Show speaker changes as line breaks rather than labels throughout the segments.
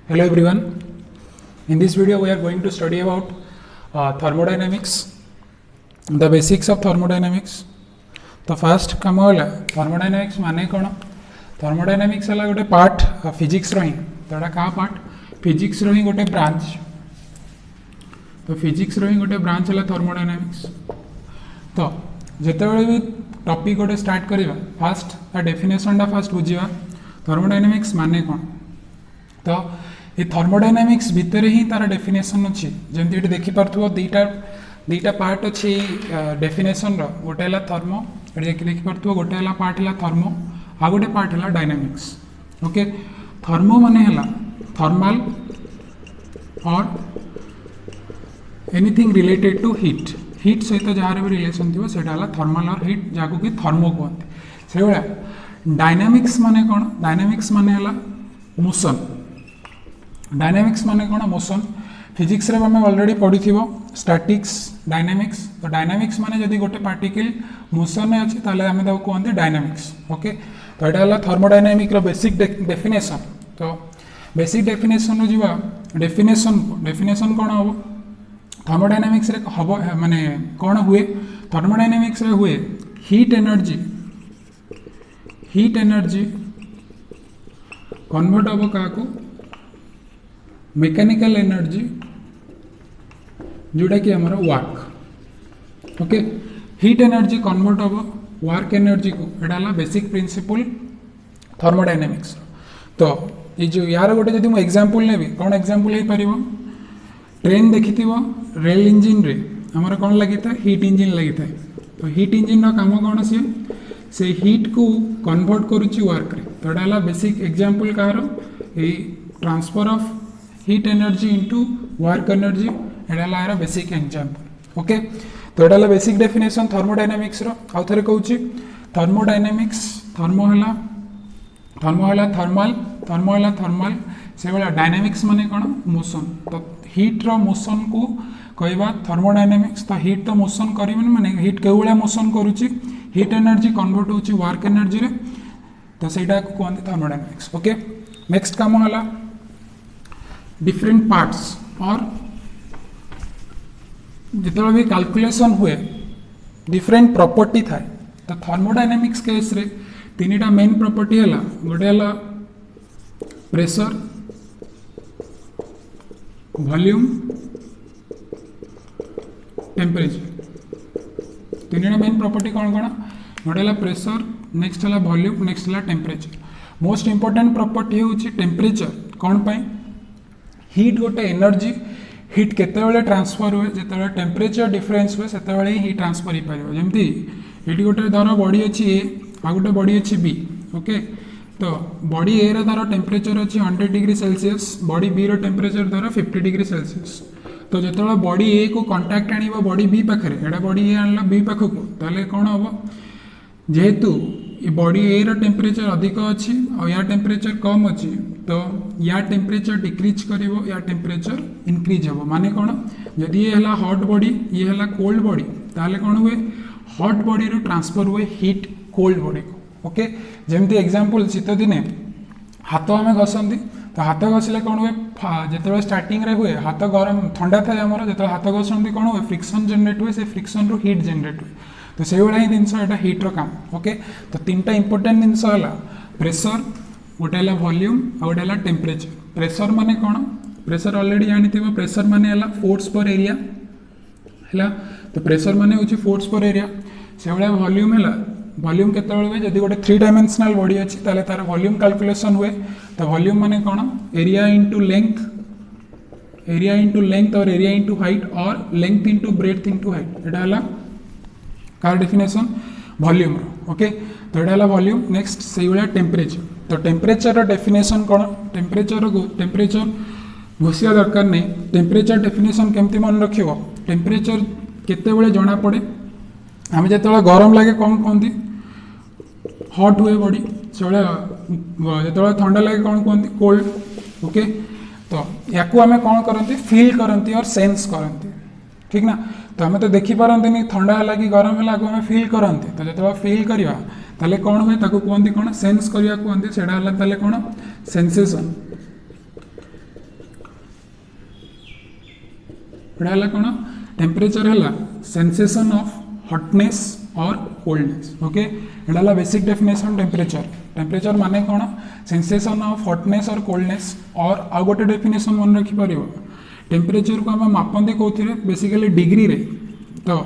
Hello everyone. In this video we are going to study about thermodynamics, the basics of thermodynamics. तो first come होला thermodynamics माने कोन thermodynamics हला गोटे part physics रही तोड़ा का पार्ट फिजिक्स रही गोटे ब्रांच तो फिजिक्स रही गोटे ब्रांच हला थर्मोडायनामिक्स तो जेतेबेले भी टॉपिक गोटे स्टार्ट करिवा फर्स्ट ता डेफिनेशन ता फर्स्ट बुझिवा थर्मोडायनामिक्स माने कोन तो ये थर्मोडायनामिक्स भितर ही तार डेफिनेशन अच्छी जमती ये देखी पार्थुव दीटा पार्ट अच्छी डेफिनेशन गोटे है थर्मो ये देखी पार्थुव गोटे है पार्ट है थर्मो आ गोटे पार्ट है डायनामिक्स ओके थर्मो माने है थर्मल और एनीथिंग रिलेटेड टू हीट सहित जहाँ भी रिलेशन थी से थर्मल और हीट जहाँ कि थर्मो कहते से भाया डायनामिक्स माने कौन डायनामिक्स माने है मोशन डायनामिक्स माने कौन मोशन फिजिक्स रे आम ऑलरेडी पढ़ी स्टैटिक्स डायनामिक्स तो डायनामिक्स माने जदि गोटे पार्टिकल मोशन में अच्छे ताले आम कहते डायनामिक्स ओके तो यहाँ है थर्मोडायनामिक बेसिक डेफिनेशन तो बेसिक डेफिनेशन जी डेफिनेशन कौन हम थर्मोडायनामिक्स रे हम माने कौन हुए थर्मोडायनामिक्स रे हुए हीट एनर्जी कन्वर्ट हम क्या मेकानिकल एनर्जी जोटा कि हमारा work okay heat energy convert हम वर्क एनर्जी को यहाँ बेसिक प्रिंसिपल थर्मोडायनामिक्स तो ये जो यार गोटे जब मुझे एग्जांपल नेबी कौन एग्जांपल हो पार ट्रेन देखी रेल इंजिन रे हमारा कौन लगी था हीट इंजिन लगी था तो हीट इंजिन काम कौन से हीट को कन्वर्ट करुच्ची वर्क रे तो यहाँ basic example car transfer of heat energy into work energy यहाँ बेसिक एग्जांपल ओके तो यहाँ बेसिक डेफिनेशन थर्मोडायनामिक्स आउ थे कहूँ थर्मोडायनामिक्स थर्मो है थर्मल से भाया डायनामिक्स माने कौन मोशन तो हीट रो मोशन को कहवा थर्मोडायनामिक्स तो हीट तो मोशन कर माने हीट के भाया मोशन करुच्ची हीट एनर्जी कन्वर्ट होची वर्क एनर्जी रे तो सहीटा को कहते थर्मोडायनामिक्स ओके नेक्स्ट काम है डिफरेंट पार्ट्स और जिते भी कैलकुलेशन हुए डिफरेंट प्रॉपर्टी थाए तो थर्मोडायनामिक्स केस रे तीन मेन प्रॉपर्टी है गोटे है प्रेशर वॉल्यूम टेम्परेचर तीन मेन प्रॉपर्टी कौन कौन गोटे है प्रेशर नेक्स्ट है वॉल्यूम नेक्स्ट है टेम्परेचर मोस्ट इंपोर्टेंट प्रॉपर्टी हूँ टेम्परेचर कौन पाई हीट गोटे एनर्जी हीट केते ट्रांसफर हुए जो टेम्परेचर डिफरेंस हुए से ही ट्रांसफर हो पार जमती ये गोटे धर बॉडी अच्छी ए आ गोटे बॉडी अच्छी बी ओके तो बॉडी ए तार टेम्परेचर अच्छी 100 डिग्री सेल्सियस बॉडी बी रो टेम्परेचर धर 50 डिग्री सेल्सियस तो जो बॉडी ए को कंटाक्ट आने बॉडी बी पाखे एटा बॉडी ए आनला बी पाखक ताले कौन हम जेहेतु बॉडी ए रो टेम्परेचर अधिक अच्छी और या टेम्परेचर कम अच्छी तो या टेम्परेचर डिक्रीज करिवो या टेम्परेचर इंक्रीज हो माने कौन जदि ये है हॉट बॉडी ये है कोल्ड बॉडी ताले कौन हुए हॉट बॉडी रो ट्रांसफर हुए हीट कोल्ड बॉडी को ओके जमती एग्जांपल शीत दिने हाथ आम घसती तो हाथ घसले कौन हुए जो स्टार्टिंग रे हुए हाथ गरम ठंडा थाए आमर जो हाथ घसती कौन हुए फ्रिक्शन जनरेट हुए से फ्रिक्शन रू हीट जनरेट हुए तो से भाया ही जिनस यहाँ हीट्र काम ओके तो तीन टा इंपोर्टेंट जिनस है प्रेशर गोटे है वॉल्यूम आ गोटे है टेम्परेचर प्रेशर माने कौन प्रेशर ऑलरेडी जानी प्रेशर माने है फोर्स पर एरिया है तो प्रेशर माने होची फोर्स पर एरिया से भाया वॉल्यूम है वॉल्यूम केते हुए जब गोटे 3 डायमेंशनल बॉडी अच्छी ताले तार वॉल्यूम कैलकुलेशन हुए तो वॉल्यूम माने कौन एरिया इंटू लेंथ और एरिया इंटू हाइट और length into breadth into height यहाँ है कार डेफिनेशन वॉल्यूम ओके तो यहाँ है वॉल्यूम नेक्स्ट से भाया टेम्परेचर तो टेम्परेचर डेफिनेशन कौन टेम्परेचर घोषिया दरकार नहीं टेम्परेचर डेफिनेशन केमती मन रख टेम्परेचर केते बेले जना पड़े आम जो गरम लगे कौन कहती हॉट हुए बॉडी से जो ठंडा लगे कौन कहती कोल्ड ओके तो या आम कौन करती फील करती और सेंस करती ठीक ना तो आम तो देखिपारती ठंडा है कि गरम है आगे आम फील करती तो जो फील करवा ताले कौन हुए कहते कौन सेंस करवा कहते कौन सेंसेशन एटा कौन टेम्परेचर है सेंसेशन ऑफ हॉटनेस और कोल्डनेस ओके एटा बेसिक डेफिनेशन टेम्परेचर टेम्परेचर माने कौन सेंसेशन ऑफ हॉटनेस और कोल्डनेस और आउ गोटे डेफिनेशन मन रखिपर टेम्परेचर को आम मापते कौन बेसिकली डिग्री रे तो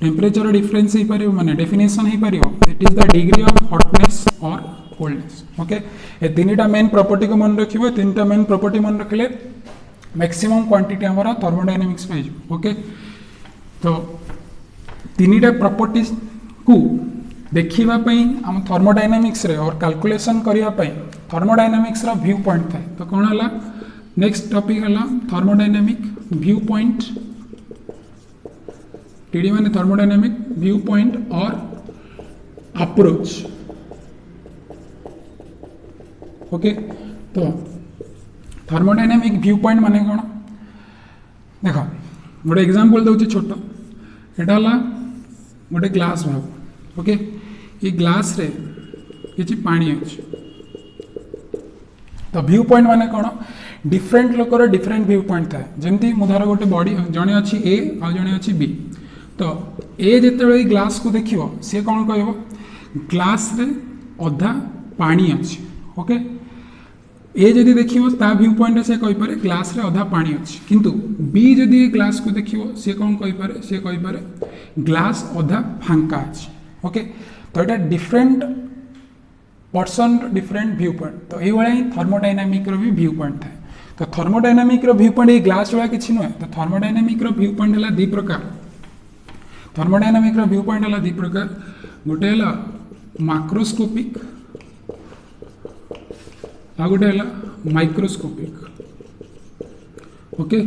टेम्परेचर डिफरेन्स हो पार माने डेफिनेशन हो पार it is the degree of hotness और कोल्डनेस ओके ये तीनटा मेन प्रॉपर्टी को मन रखिबो तीनटा मेन प्रॉपर्टी मन रखिले मैक्सिमम क्वांटिटी हमारा थर्मोडायनामिक्स पे ओके तो तीनटा प्रॉपर्टीज को देखिबा पई हम थर्मोडायनामिक्स रे और कैलकुलेशन करिया पई थर्मोडायनामिक्स रा व्यू पॉइंट था तो कौन हला नेक्स्ट टॉपिक हला थर्मोडायनामिक व्यू पॉइंट टीडी माने थर्मोडायनामिक व्यू पॉइंट और अप्रोच ओके तो थर्मोडायनामिक व्यू पॉइंट माने कौन देखो गोटे एग्जांपल दउची छोटो एटा हला गोटे ग्लास भाव ओके ये ग्लास रे किछि पानी अछि तो व्यू पॉइंट माने कौन डिफरेंट लोकर डिफरेंट व्यू पॉइंट था जमती मुधार गोटे बॉडी जने अछि ए आ जने अछि बी तो ए जेतेबे ग्लास को देखियो से कौन कहबो ग्लास रे अधा पानी अछि ओके ए जदि देखियो ता व्यू पॉइंट से कहि पारे ग्लास रे अधा पानी अछि किंतु बी जदि ग्लास को देखियो से कौन कहि पारे से कहि पारे ग्लास अधा फांका अछि ओके तो एटा different person different view point तो ये वाला ही थर्मोडायनामिक रो भी व्यू पॉइंट था तो थर्मोडायनामिक रो व्यू पॉइंट ये ग्लास वाला किछि न तो थर्मोडायनामिक रो व्यू पॉइंट हला दी प्रकार थर्मोडायनामिक रो व्यू पॉइंट हला दी प्रकार गोटे हला मैक्रोस्कोपिक आ गोटे हला माइक्रोस्कोपिक ओके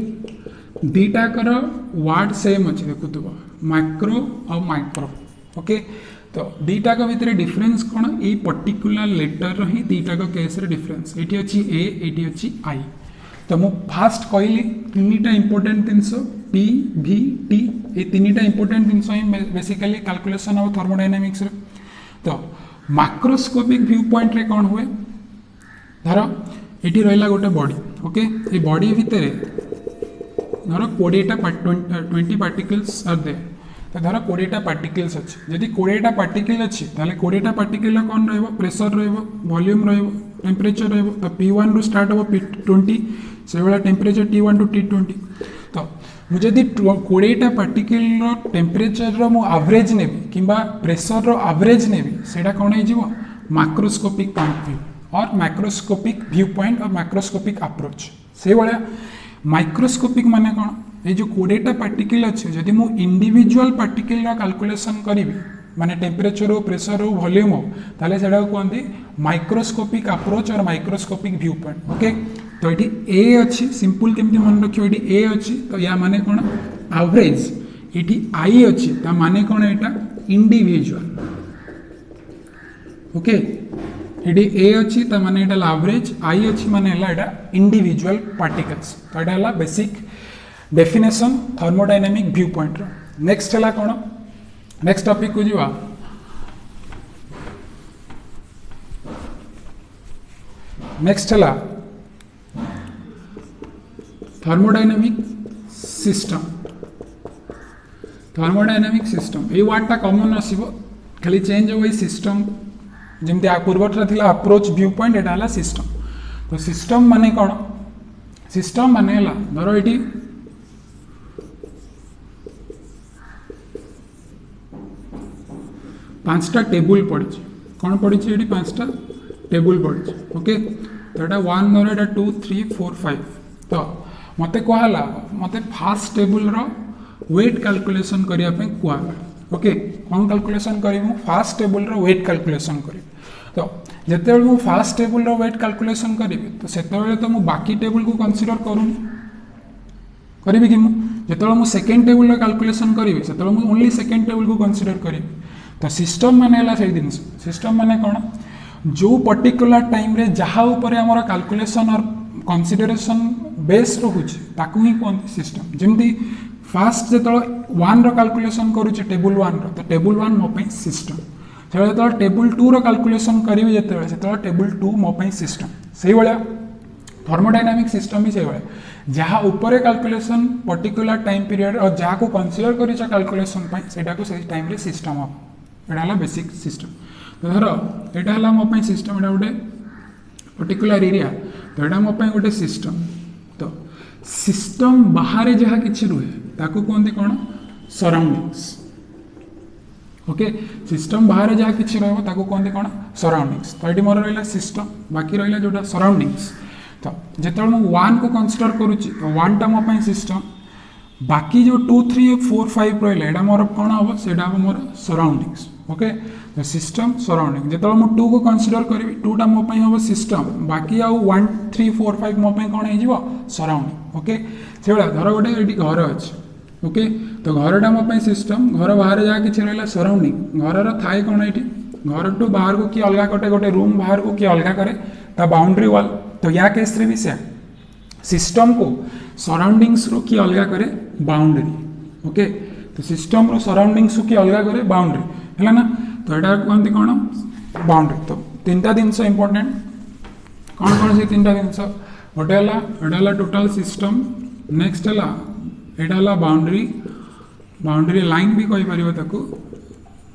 दीटा कर वर्ड सेम अछि देखुतबो मैक्रो और माइक्रो ओके तो दीटा का भितर डिफरेंस कौन ये पर्टिकुलर लेटर रही दीटा का केस रे डिफरेंस एटी अछि ए एटी अछि आई तो मु फास्ट कहली तीनटा इंपोर्टेंट जिनस पी भी टी ये तीनटा important genus he basically calculation of thermodynamics रे तो मैक्रोस्कोपिक व्यू पॉइंट रे कौन हुए धर एटी रहिला गोटे बॉडी ओके ये बॉडी भितर धर 20 पार्टिकल्स आर देयर तो धर 20टा पार्टिकल्स अच्छे जदि 20टा पार्टिकल अच्छी ताले 20टा पार्टिकल कौन रहिबो प्रेशर रहिबो वॉल्यूम रहिबो टेम्परेचर रहिबो तो P1 रु स्टार्ट हो P20 से वाला टेम्परेचर T1 टू T20 तो मुझे यदि 20टा पार्टिकल रो टेम्परेचर रो मु एवरेज नेबी किंबा प्रेशर रो एवरेज नेबी सेटा कोन हे जीवो मैक्रोस्कोपिक पॉइंट व्यू और मैक्रोस्कोपिक व्यू पॉइंट और मैक्रोस्कोपिक अप्रोच से वाला माइक्रोस्कोपिक माने कौन ये जो 20टा पार्टिकल अच्छे जदि मु इंडिविजुअल पार्टिकल रा कैलकुलेशन करी माने टेम्परेचर हो प्रेशर हो वॉल्यूम हो ताले सेडा कहंती माइक्रोस्कोपिक अप्रोच और माइक्रोस्कोपिक व्यू पॉइंट ओके तो ये ए अच्छी सिंपल केमती मन रखियो ये ए अच्छी तो या माने कौन एवरेज ये आई अच्छी ता माने कौन एटा इंडिविजुअल ओके ये ए अच्छी ता माने एटा एवरेज आई अच्छी माने एटा इंडिविजुअल पार्टिकल्स तो एटा basic definition thermodynamic viewpoint रो नेक्स्ट है कौन नेक्स्ट टॉपिक को जीवा नेक्स्ट है थर्मोडायनामिक सिस्टम थर्मोडायनामिक सिस्टम ये वर्डटा कॉमन आसीबो खाली चेंज हो सिस्टम जमती पूर्वटा थिला अप्रोच व्यू पॉइंट एटा हला सिस्टम तो सिस्टम माने कौन सिस्टम माने हला धरो एटी पांचटा टेबुल पड़ी कौन पड़ी ये पांचटा टेबुल पड़ी ओके तो यहाँ 1 धर एटा 2 3 4 5 तो मत कहला मत फास्ट टेबुल रो वेट कैलकुलेशन करने कहला ओके कौन कैलकुलेशन करूँ फास्ट टेबुल रो वेट कैलकुलेशन करी तो जिते मु फास्ट टेबुल रो वेट कैलकुलेशन करी तो से तो मु बाकी टेबुल को कंसीडर करूनी करी कि जो मु सेकेंड टेबुल कैलकुलेशन करी से ओनली सेकेंड टेबुल को कंसीडर करी तो सिस्टम माने हला से जिन सिस्टम माने कौन जो पर्टिकुलर टाइम रे जहाँ ऊपर आमर कैलकुलेशन और कंसीडरेशन बेस रोचे ताकू ही कहते सिस्टम जमती फास्ट जो 1 रो कैलकुलेशन करुचे टेबुल 1 रो तो टेबुल 1 मो पे सिस्टम जो टेबुल 2 रो कैलकुलेशन करी जो टेबुल 2 मो पे सिस्टम से भाया थर्मोडायनामिक सिस्टम भी से जहाँ ऊपर कैलकुलेशन पर्टिकुलर टाइम पीरियड और जहाँ को कनसीडर कर कैलकुलेशन सेटा को से टाइम रे सिस्टम हम एटा है बेसिक सिस्टम। तो धर यहाँ है मोपाई सिस्टम एटा गोटे पर्टिकुलर एरिया तो यहाँ मोपाई गोटे सिस्टम। तो सिस्टम बाहर जहाँ किसी रुहे ताको कहते कौन सराउंडिंग्स। ओके सिस्टम बाहर जहाँ किसी रहा कहते कौन सराउंडिंग्स। तो ये मोर रहा सिस्टम बाकी रहा जोटा सराउंडिंग्स। तो जिते मुझे 1 को कनसीडर करुच्ची तो 1 टा मोपाई सिस्टम बाकी जो 2 3 4 5 रहा है मोर कौन हम से मोर सराउंडिंग्स। ओके तो सिस्टम सराउंडिंग जिते मुझे 2 को कनसीडर करी 2 टा मोपाई हम सिस्टम बाकी आउ 1 3 4 5 मोपाई कौन हो सराउंडिंग। ओके से भाया धर गोटे ये घर अच्छे। ओके तो घरटा मोपाई सिस्टम घर बाहर जहाँ किसी रहा सराउंडिंग घर थाए कौन ये घर टू बाहर को किए अलग कटे गोटे रूम बाहर को किए अलग करे ता बाउंड्री वाल। तो या केस रे भी से सिस्टम को सराउंडिंग्स रो किए अलग करे बाउंड्री। ओके तो सिस्टम रो सराउंडिंग्स को किए अलग करे बाउंड्री है ना। तो यहाँ कहते कौन बाउंड्री। तो 3टा जिनस इंपोर्टेंट कौन कौन से 3टा जिनस गोटे है टोटल सिस्टम नेक्स्ट है यहाँ बाउंड्री बाउंड्री लाइन भी कहीपर ताकू।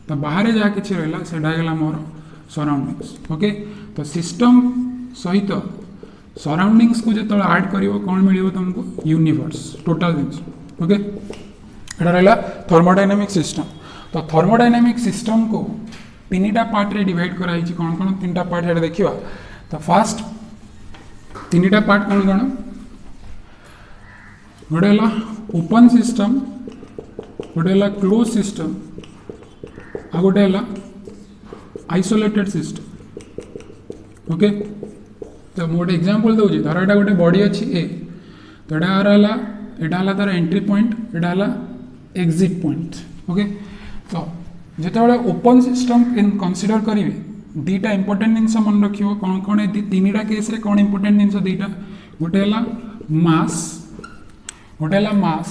तो बाहर जहाँ किसी रहा से मोर सराउंडिंग्स। ओके तो सिस्टम सहित सराउंडिंग्स को जो ऐड कर कौन मिल तुमको यूनिवर्स टोटल जिनस। ओके यहाँ रहा थर्मोडायनामिक सिस्टम। तो थर्मोडायनामिक सिस्टम को 3टा पार्ट रे डिवाइड कराई कौन कौन 3टा पार्ट ये देखा। तो फास्ट 3टा पार्ट कौन कौन गोटे है ओपन सिस्टम गोटे है क्लोज सिस्टम आ गोटे है आइसोलेटेड सिस्टम। ओके तो मुझे एग्जांपल दूसरी धर यहाँ गोटे बॉडी अच्छी ए तो यहाँ है तार एंट्री पॉइंट यहाँ है एग्जिट पॉइंट। ओके तो जिते ओपन सिस्टम कनसीडर करेंगे 2टा इंपोर्टेंट जिनस मन रख कौन कौन 3टा केस रे कौन इंपोर्टेंट जिनस 2टा गोटे है मास गोटे है मास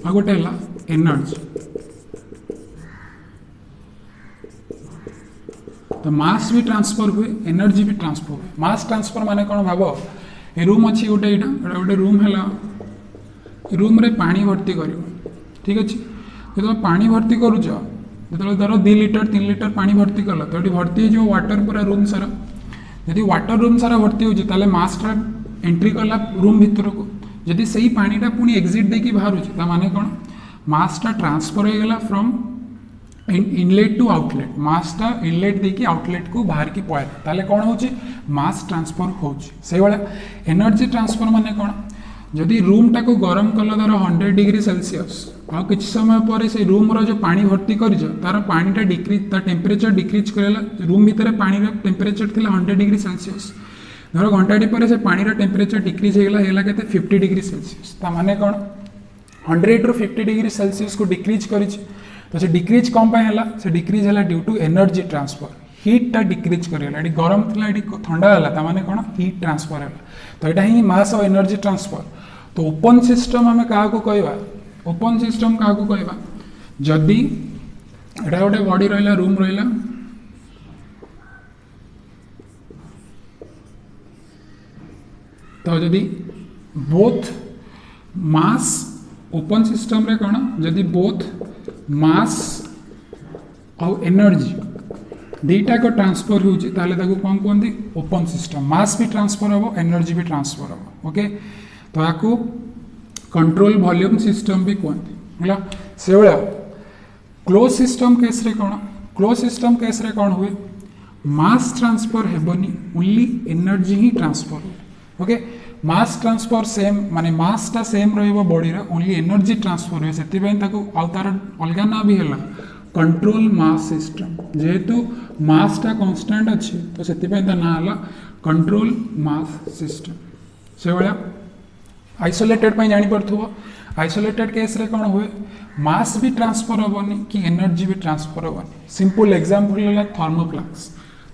आ गोटे है एनर्जी। तो मास भी ट्रांसफर हुए एनर्जी भी ट्रांसफर हुए। मास ट्रांसफर माने कौन भाव ए रूम अच्छी गोटे यहाँ गोटे रूम है रूम रे पानी भर्ती कर ठीक अच्छे जो पानी भर्ती करुच जो धर 2 लीटर 3 लीटर पानी भर्ती कल तो ये भर्ती हो वाटर पूरा रूम सारा यदि वाटर रूम सारा भर्ती हो मासटा एंट्री कला रूम भितर को जदि सही पानीटा पुणी एग्जिट देकी बाहर माने कौन मासटा ट्रांसफर हो गला फ्रॉम इनलेट टू आउटलेट मासटा इनलेट देकी आउटलेट को बाहर की पळेला ताले कौन होची मास ट्रांसफर होची। से भाया एनर्जी ट्रांसफर माने कौन जदि रूमटा को गरम कल धर 100 डिग्री सेल्सियस आ कि समय पर से रूम रो जो पानी भर्ती कर तार पानीटा डिक्रीज तार टेम्परेचर डिक्रीज करेला रूम भितर पानी टेम्परेचर थिला 100 डिग्री सेल्सियस धर घंटाटी पर से पानी टेम्परेचर डिक्रीज होगा के 50 डिग्री सेल्सियस ता माने कौन 100 रू 50 डिग्री सेल्सियस को डिक्रीज करी। तो से डिक्रीज कौन है से डिक्रीज है ड्यू टू एनर्जी ट्रांसफर हीटा डिक्रीज करेगा ये गरम थी ये ठंडा है माने कौन हीट ट्रांसफर है। तो यहाँ ही मास और एनर्जी ट्रांसफर। तो ओपन सिस्टम आम क्या कहवा ओपन सिस्टम क्या कहवा जदि एटा गोटे बॉडी रहा रूम रहा तो जदि बोथ मास ओपन सिस्टम रे कौन जदि बोथ मास और एनर्जी 2टा को ट्रांसफर होची ताले ताको कौन कहते ओपन सिस्टम मास भी ट्रांसफर हम एनर्जी भी ट्रांसफर हम। ओके तो आपको कंट्रोल वॉल्यूम सिस्टम भी कहते है से भाया क्लोज सिस्टम केस रे कौन क्लोज सिस्टम केस रे कौन हुए मास ट्रांसफर हेबनी ओनली एनर्जी ही ट्रांसफर हुए। ओके मास ट्रांसफर सेम माने मासटा सेम रहिबो बॉडी रे ओनली एनर्जी ट्रांसफर हुए से तार अलग ना भी है कंट्रोल मास सिस्टम जेहेतु मासटा कांस्टेंट अच्छे तो से ना है कंट्रोल मास सिस्टम। से भाया आइसोलेटेड जापर आइसोलेटेड केस रे कौन हुए मास भी ट्रांसफर हेनी कि एनर्जी भी ट्रांसफर हेनी। सिंपल एग्जांपल है थर्मोप्लाक्स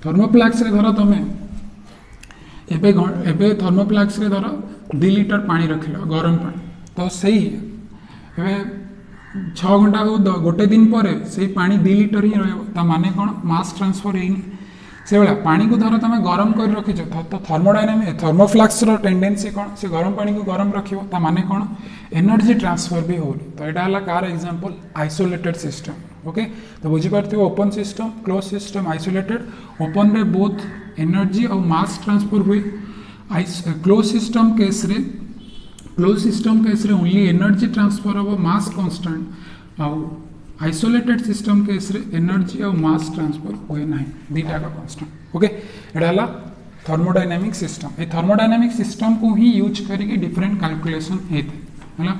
थर्मोप्लाक्स रे धर तुम एबे थर्मोप्लाक्स रे धर 2 लीटर पानी रखिल गरम पानी तो सही ए 6 घंटा हो गोटे दिन पर से पानी 2 लीटर ही रहा माने कौन मास ट्रांसफर है से भाया पानी को धर तुम गरम कर रखिच तो थर्मोडायनामिक थर्मोफ्लाक्स टेंडेंसी कौन से गरम पानी को गरम रखा माने कौन एनर्जी ट्रांसफर भी हो तो यहाँ है कार एग्जांपल आइसोलेटेड सिस्टम ओके तो बुझीपार open system close system isolated open रे बोथ एनर्जी और मास ट्रांसफर हुए क्लोज सिस्टम केस रे ओनली एनर्जी ट्रांसफर हम मास कांस्टेंट आउ आइसोलेटेड सिस्टम केस रे एनर्जी और मास ट्रांसफर हुए ना दीटा का कांस्टेंट ओके एटा थर्मोडायनामिक सिस्टम ये थर्मोडायनामिक सिस्टम को ही यूज करके डिफरेंट कैलकुलेशन होता है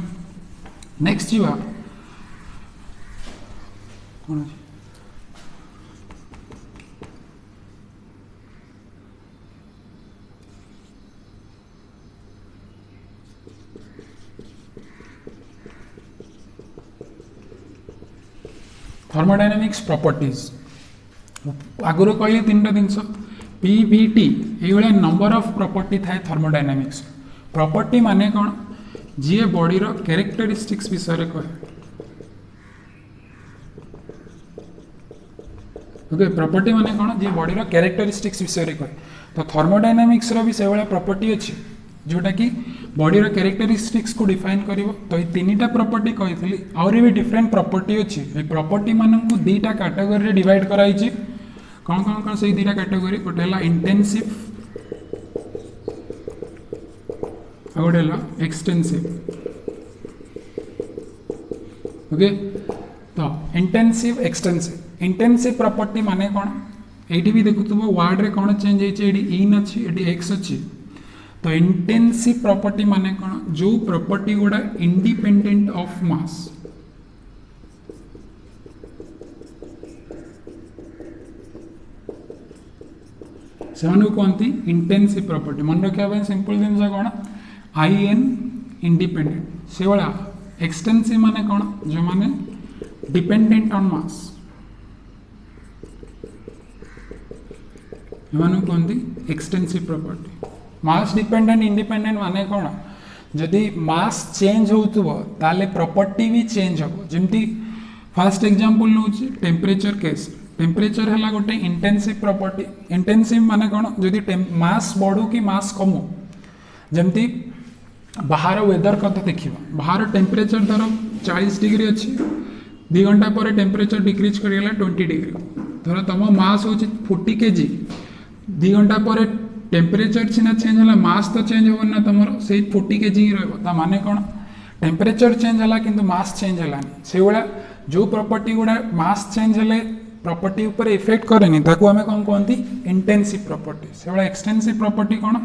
नेक्स्ट जी कौन अच्छी थर्मोडायनामिक्स प्रॉपर्टीज आगुरी कहली तीन जिनस पीवीटी ये नंबर ऑफ प्रॉपर्टी थाए थर्मोडायनामिक्स प्रॉपर्टी माने कौन जी बॉडी रो कैरेक्टरिस्टिक्स विषय कहे ओके प्रॉपर्टी माने कौन जी बॉडी रो कैरेक्टरिस्टिक्स विषय कहे तो थर्मोडायनामिक्स रो भी से भाया प्रॉपर्टी अच्छी जोटा कि बॉडी रो कैरेक्टरिस्टिक्स को डिफाइन करिवो तो ये तीनटा प्रॉपर्टी कही आउरी भी डिफरेंट प्रॉपर्टी अच्छी ये प्रॉपर्टी मानू दीटा कैटेगरी रे डिवाइड कराई कौन कौन कौन से दीटा कैटेगरी गोटे है इंटेंसिव आ गोटे है एक्सटेंसिव ओके तो इंटेंसिव एक्सटेंसिव इंटेंसिव प्रॉपर्टी माने कौन ये भी देखुव वार्ड रे कौन चेंज होती इन अच्छी ये एक्स अच्छी तो इंटेंसिव प्रॉपर्टी माने कौन जो प्रॉपर्टी गुड़ा इंडिपेंडेंट ऑफ मास से कहती इंटेंसिव प्रॉपर्टी मन रखा सिंपल जिन कौन आई एन इंडिपेंडेंट से भाया एक्सटेंसिव माने कौन जो माने डिपेंडेंट ऑन मास कहती extensive property mass dependent independent माने कौन जदि मास चेंज हो ताले प्रॉपर्टी भी चेंज हो जमती फास्ट एग्जांपल नौ टेम्परेचर केस टेम्परेचर है गोटे इंटेंसिव प्रॉपर्टी इंटेंसिव माने कौन जदि मास बढ़ू कि मास कमु जमती बाहर वेदर कथा देखिए बाहर टेम्परेचर धर 40 डिग्री अच्छी 2 घंटा पर टेम्परेचर डिक्रीज करेगा 20 डिग्री धर तुम मास हो 40 kg 2 घंटा पर टेम्परेचर सीना चेंज है मास तो चेंज हो ना तुम से 40 kg ही रे कौन टेम्परेचर चेंज है कि मास चेंज है से भाया जो प्रॉपर्टी गुड़ा मास चेंज है प्रॉपर्टी ऊपर इफेक्ट करेनि ताकू आमे कौन कहती इंटेंसिव प्रॉपर्टी से भाया एक्सटेंसिव प्रॉपर्टी कौन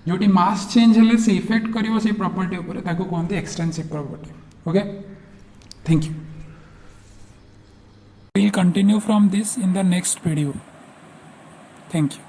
जोटी मास चेंज है से इफेक्ट करिवो से प्रॉपर्टी ऊपर ताकू कहती extensive property okay thank you will continue from this in the next video thank you